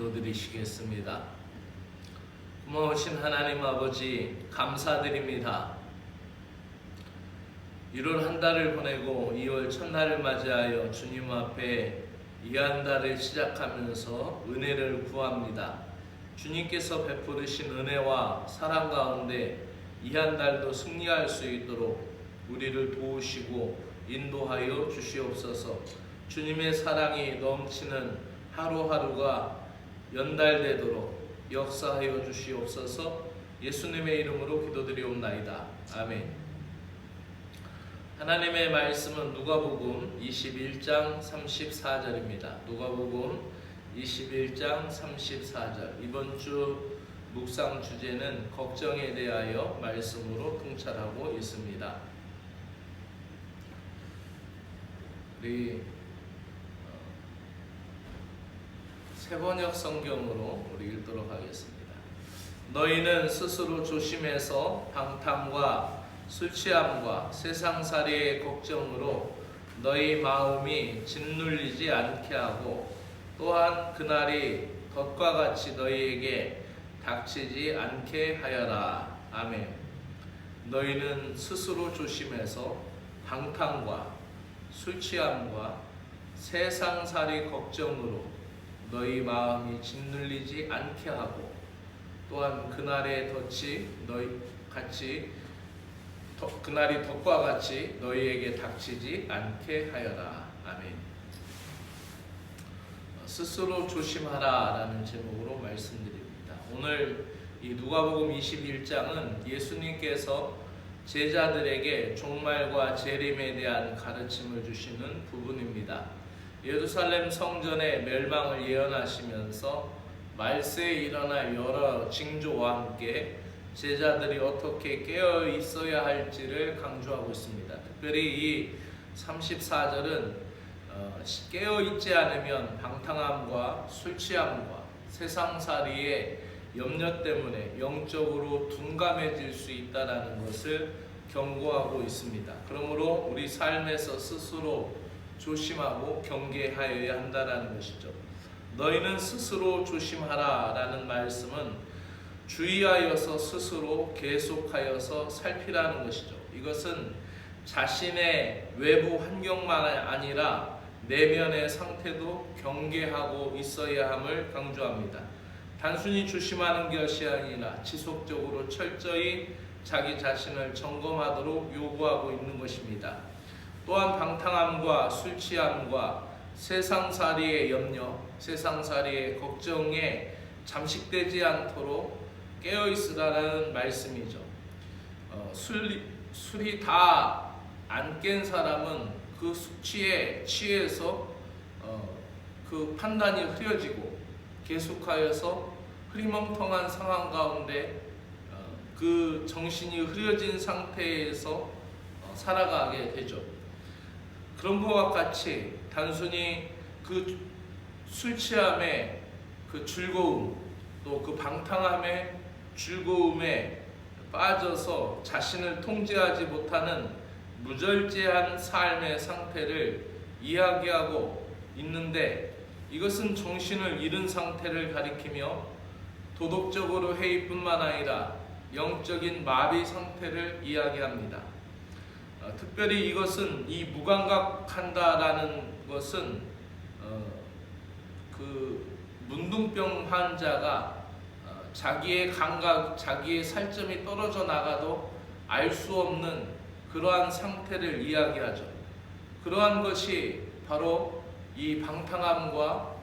기도드리시겠습니다. 고마우신 하나님 아버지, 감사드립니다. 1월 한 달을 보내고 2월 첫날을 맞이하여 주님 앞에 이 한 달을 시작하면서 은혜를 구합니다. 주님께서 베푸르신 은혜와 사랑 가운데 이 한 달도 승리할 수 있도록 우리를 도우시고 인도하여 주시옵소서. 주님의 사랑이 넘치는 하루하루가 연달되도록 역사하여 주시옵소서. 예수님의 이름으로 기도드리옵나이다. 아멘. 하나님의 말씀은 누가복음 21장 34절입니다. 누가복음 21장 34절. 이번 주 묵상 주제는 걱정에 대하여 말씀으로 통찰하고 있습니다. 우리 세번역 성경으로 우리 읽도록 하겠습니다. 너희는 스스로 조심해서 방탕과 술 취함과 세상살이의 걱정으로 너희 마음이 짓눌리지 않게 하고, 또한 그날이 덫과 같이 너희에게 닥치지 않게 하여라. 아멘. 너희는 스스로 조심해서 방탕과 술 취함과 세상살이 걱정으로 너희 마음이 짓눌리지 않게 하고, 또한 그날의 덫이 그날이 덫과 같이 너희에게 닥치지 않게 하여라. 아멘. 스스로 조심하라 라는 제목으로 말씀드립니다. 오늘 이 누가복음 21장은 예수님께서 제자들에게 종말과 재림에 대한 가르침을 주시는 부분입니다. 예루살렘 성전의 멸망을 예언하시면서 말세에 일어날 여러 징조와 함께 제자들이 어떻게 깨어 있어야 할지를 강조하고 있습니다. 특별히 이 34절은 깨어 있지 않으면 방탕함과 술 취함과 세상살이의 염려 때문에 영적으로 둔감해질 수 있다는 것을 경고하고 있습니다. 그러므로 우리 삶에서 스스로 조심하고 경계하여야 한다는 것이죠. 너희는 스스로 조심하라 라는 말씀은 주의하여서 스스로 계속하여서 살피라는 것이죠. 이것은 자신의 외부 환경만 아니라 내면의 상태도 경계하고 있어야 함을 강조합니다. 단순히 조심하는 것이 아니라 지속적으로 철저히 자기 자신을 점검하도록 요구하고 있는 것입니다. 또한 방탕함과 술 취함과 세상살이의 염려, 세상살이의 걱정에 잠식되지 않도록 깨어있으라는 말씀이죠. 술이 다 안 깬 사람은 그 숙취에 취해서 그 판단이 흐려지고 계속하여서 흐리멍텅한 상황 가운데 그 정신이 흐려진 상태에서 살아가게 되죠. 그런 것과 같이 단순히 그 술 취함의 그 즐거움, 또 그 방탕함의 즐거움에 빠져서 자신을 통제하지 못하는 무절제한 삶의 상태를 이야기하고 있는데, 이것은 정신을 잃은 상태를 가리키며 도덕적으로 해이뿐만 아니라 영적인 마비 상태를 이야기합니다. 특별히 이것은 이 무감각한다라는 것은 그 문둥병 환자가 자기의 감각, 자기의 살점이 떨어져 나가도 알 수 없는 그러한 상태를 이야기하죠. 그러한 것이 바로 이 방탕함과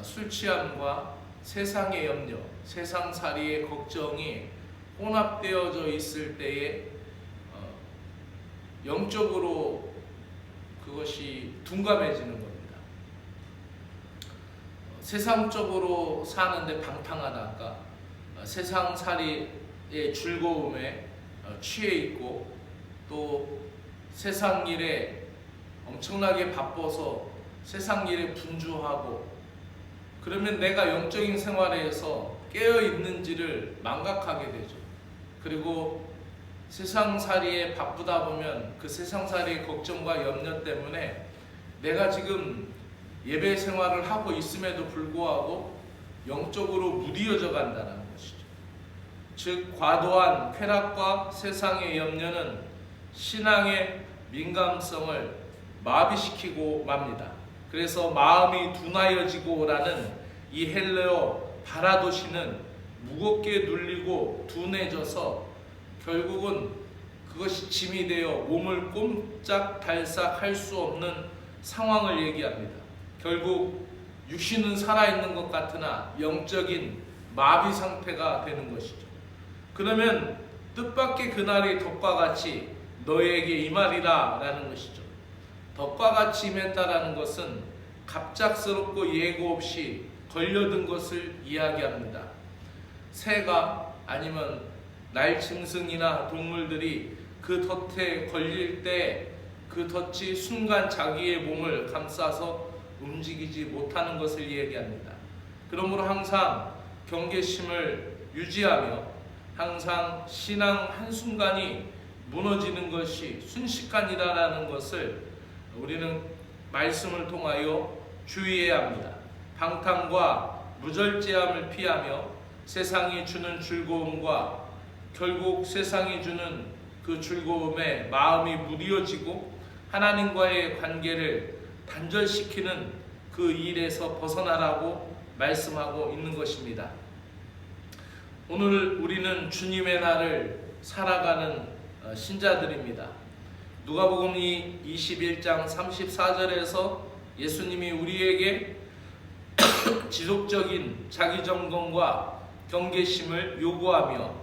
술 취함과 세상의 염려, 세상살이의 걱정이 혼합되어져 있을 때에 영적으로 그것이 둔감해지는 겁니다. 세상적으로 사는데 방탕하다가 세상살이의 즐거움에 취해 있고, 또 세상 일에 엄청나게 바빠서 세상 일에 분주하고, 그러면 내가 영적인 생활에서 깨어 있는지를 망각하게 되죠. 그리고 세상살이에 바쁘다 보면 그 세상살이의 걱정과 염려 때문에 내가 지금 예배 생활을 하고 있음에도 불구하고 영적으로 무뎌져 간다는 것이죠. 즉 과도한 쾌락과 세상의 염려는 신앙의 민감성을 마비시키고 맙니다. 그래서 마음이 둔하여지고라는 이 헬레어 바라도시는 무겁게 눌리고 둔해져서 결국은 그것이 짐이 되어 몸을 꼼짝달싹 할 수 없는 상황을 얘기합니다. 결국 육신은 살아있는 것 같으나 영적인 마비 상태가 되는 것이죠. 그러면 뜻밖의 그날이 덕과 같이 너희에게 임하리라 라는 것이죠. 덕과 같이 임했다라는 것은 갑작스럽고 예고 없이 걸려든 것을 이야기합니다. 새가 아니면 날짐승이나 동물들이 그 덫에 걸릴 때 그 덫이 순간 자기의 몸을 감싸서 움직이지 못하는 것을 얘기합니다. 그러므로 항상 경계심을 유지하며 항상 신앙 한순간이 무너지는 것이 순식간이라는 것을 우리는 말씀을 통하여 주의해야 합니다. 방탕과 무절제함을 피하며 세상이 주는 즐거움과 결국 세상이 주는 그 즐거움에 마음이 무뎌지고 하나님과의 관계를 단절시키는 그 일에서 벗어나라고 말씀하고 있는 것입니다. 오늘 우리는 주님의 날을 살아가는 신자들입니다. 누가복음 21장 34절에서 예수님이 우리에게 지속적인 자기점검과 경계심을 요구하며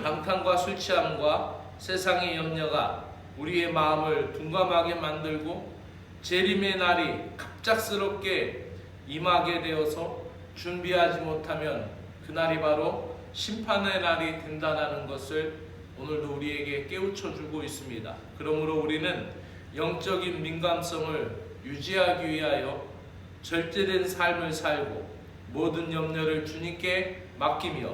방탕과 술 취함과 세상의 염려가 우리의 마음을 둔감하게 만들고 재림의 날이 갑작스럽게 임하게 되어서 준비하지 못하면 그날이 바로 심판의 날이 된다는 것을 오늘도 우리에게 깨우쳐주고 있습니다. 그러므로 우리는 영적인 민감성을 유지하기 위하여 절제된 삶을 살고 모든 염려를 주님께 맡기며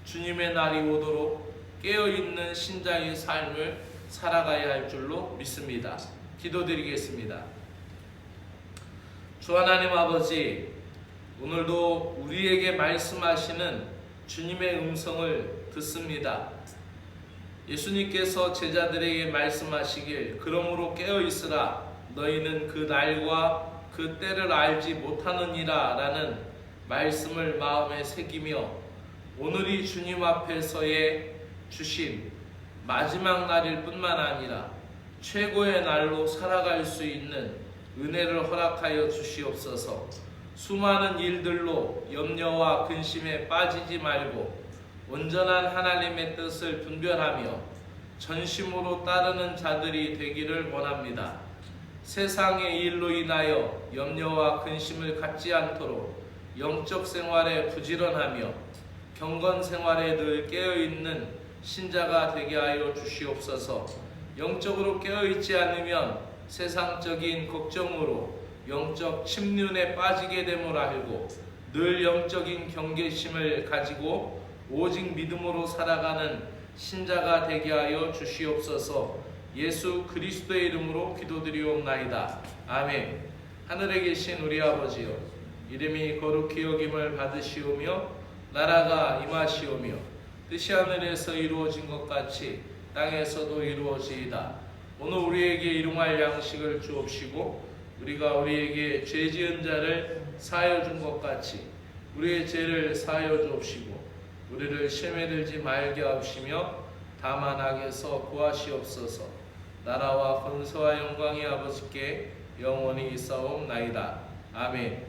주님의 날이 오도록 깨어있는 신자의 삶을 살아가야 할 줄로 믿습니다. 기도드리겠습니다. 주 하나님 아버지, 오늘도 우리에게 말씀하시는 주님의 음성을 듣습니다. 예수님께서 제자들에게 말씀하시길 그러므로 깨어있으라 너희는 그 날과 그 때를 알지 못하느니라 라는 말씀을 마음에 새기며 오늘이 주님 앞에서의 주신 마지막 날일 뿐만 아니라 최고의 날로 살아갈 수 있는 은혜를 허락하여 주시옵소서. 수많은 일들로 염려와 근심에 빠지지 말고 온전한 하나님의 뜻을 분별하며 전심으로 따르는 자들이 되기를 원합니다. 세상의 일로 인하여 염려와 근심을 갖지 않도록 영적 생활에 부지런하며 경건 생활에 늘 깨어있는 신자가 되게 하여 주시옵소서. 영적으로 깨어있지 않으면 세상적인 걱정으로 영적 침륜에 빠지게 됨을 알고 늘 영적인 경계심을 가지고 오직 믿음으로 살아가는 신자가 되게 하여 주시옵소서. 예수 그리스도의 이름으로 기도드리옵나이다. 아멘. 하늘에 계신 우리 아버지여, 이름이 거룩히 여김을 받으시오며 나라가 임하시오며 뜻이 하늘에서 이루어진 것 같이 땅에서도 이루어지이다. 오늘 우리에게 일용할 양식을 주옵시고 우리가 우리에게 죄 지은 자를 사하여 준 것 같이 우리의 죄를 사하여 주옵시고 우리를 시험에 들지 말게 하시며 다만 악에서 구하시옵소서. 나라와 권세와 영광이 아버지께 영원히 있사옵나이다. 아멘.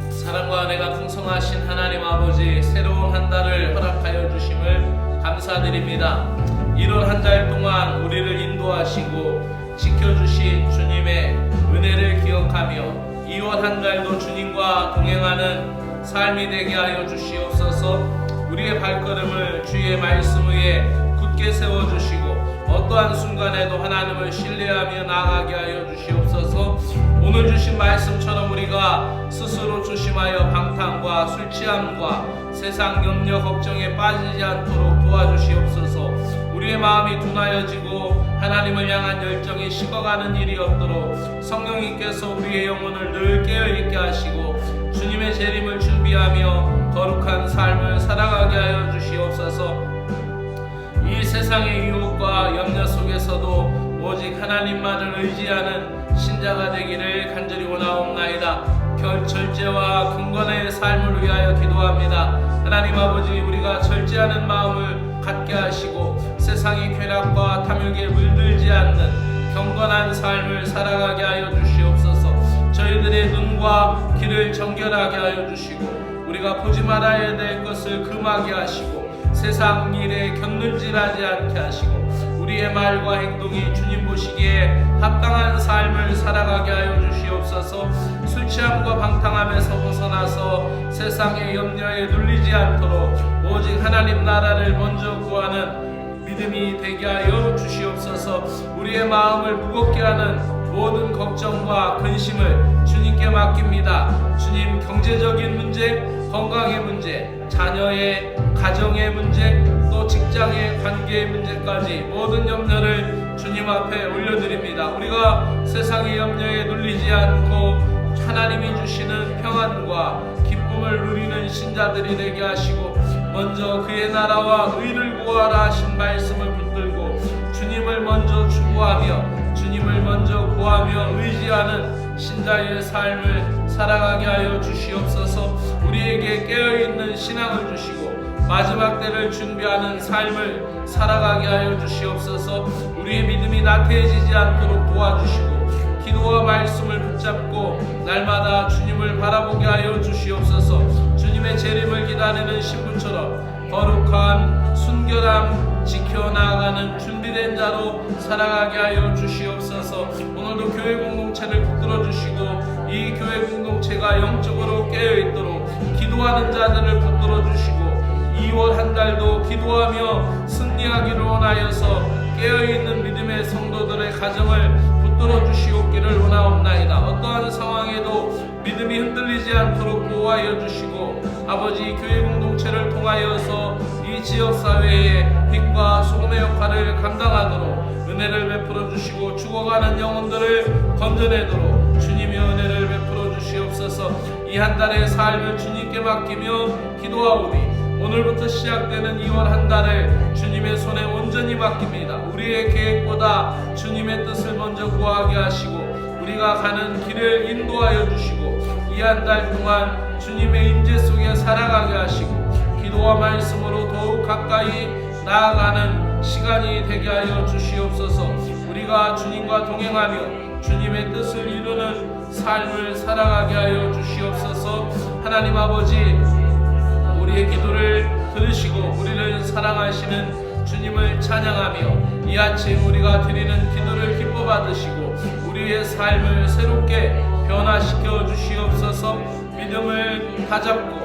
사랑과 은혜가 풍성하신 하나님 아버지, 새로운 한 달을 허락하여 주심을 감사드립니다. 이런 한 달 동안 우리를 인도하시고 지켜주신 주님의 은혜를 기억하며 이번 한 달도 주님과 동행하는 삶이 되게 하여 주시옵소서. 우리의 발걸음을 주의 말씀 위에 굳게 세워주시고 어떠한 순간에도 하나님을 신뢰하며 나아가게 하여 주시옵소서. 오늘 주신 말씀처럼 우리가 스스로 조심하여 방탕과 술 취함과 세상 염려 걱정에 빠지지 않도록 도와주시옵소서. 우리의 마음이 둔하여지고 하나님을 향한 열정이 식어가는 일이 없도록 성령님께서 우리의 영혼을 늘 깨어있게 하시고 주님의 재림을 준비하며 거룩한 삶을 살아가게 하여 주시옵소서. 이 세상의 유혹과 염려 속에서도 오직 하나님만을 의지하는 신자가 되기를 간절히 원하옵나이다. 절제와 근건의 삶을 위하여 기도합니다. 하나님 아버지, 우리가 절제하는 마음을 갖게 하시고 세상의 쾌락과 탐욕에 물들지 않는 경건한 삶을 살아가게 하여 주시옵소서. 저희들의 눈과 귀를 정결하게 하여 주시고 우리가 보지 말아야 될 것을 금하게 하시고 세상 일에 곁눈질하지 않게 하시고 우리의 말과 행동이 주님 보시기에 합당한 삶을 살아가게 하여 주시옵소서. 술 취함과 방탕함에서 벗어나서 세상의 염려에 눌리지 않도록 오직 하나님 나라를 먼저 구하는 믿음이 되게 하여 주시옵소서. 우리의 마음을 무겁게 하는 모든 걱정과 근심을 주님께 맡깁니다. 주님, 경제적인 문제, 건강의 문제, 자녀의 가정의 문제, 또 직장의 관계의 문제까지 모든 염려를 주님 앞에 올려드립니다. 우리가 세상의 염려에 눌리지 않고 하나님이 주시는 평안과 기쁨을 누리는 신자들이 되게 하시고 먼저 그의 나라와 의를 구하라 하신 말씀을 붙들고 주님을 먼저 추구하며 주님을 먼저 구하며 의지하는 신자의 삶을 살아가게 하여 주시옵소서. 우리에게 깨어있는 신앙을 주시고 마지막 때를 준비하는 삶을 살아가게 하여 주시옵소서. 우리의 믿음이 나태해지지 않도록 도와주시고 기도와 말씀을 붙잡고 날마다 주님을 바라보게 하여 주시옵소서. 주님의 재림을 기다리는 신부처럼 거룩함, 순결함 지켜나가는 준비된 자로 살아가게 하여 주시옵소서. 오늘도 교회 공동체를 붙들어 주시고 이 교회 공동체가 영적으로 깨어있도록 기도하는 자들을 붙들어 주시고 2월 한 달도 기도하며 승리하기를 원하여서 깨어있는 믿음의 성도들의 가정을 붙들어 주시옵기를 원하옵나이다. 어떠한 상황에도 믿음이 흔들리지 않도록 보호하여 주시고 아버지, 교회 공동체를 통하여서 이 지역사회에 빛과 소금의 역할을 감당하도록 은혜를 베풀어 주시고 죽어가는 영혼들을 건져내도록 주님의 은혜를 베풀어 주시옵소서. 이 한 달의 삶을 주님께 맡기며 기도하오니 오늘부터 시작되는 2월 한 달을 주님의 손에 온전히 맡깁니다. 우리의 계획보다 주님의 뜻을 먼저 구하게 하시고 우리가 가는 길을 인도하여 주시고 이 한 달 동안 주님의 임재 속에 살아가게 하시고 기도와 말씀으로 더욱 가까이 나아가는 시간이 되게 하여 주시옵소서. 우리가 주님과 동행하며 주님의 뜻을 이루는 삶을 살아가게 하여 주시옵소서. 하나님 아버지, 우리의 기도를 들으시고 우리를 사랑하시는 주님을 찬양하며 이 아침 우리가 드리는 기도를 기뻐 받으시고 우리의 삶을 새롭게 변화시켜 주시옵소서. 믿음을 다잡고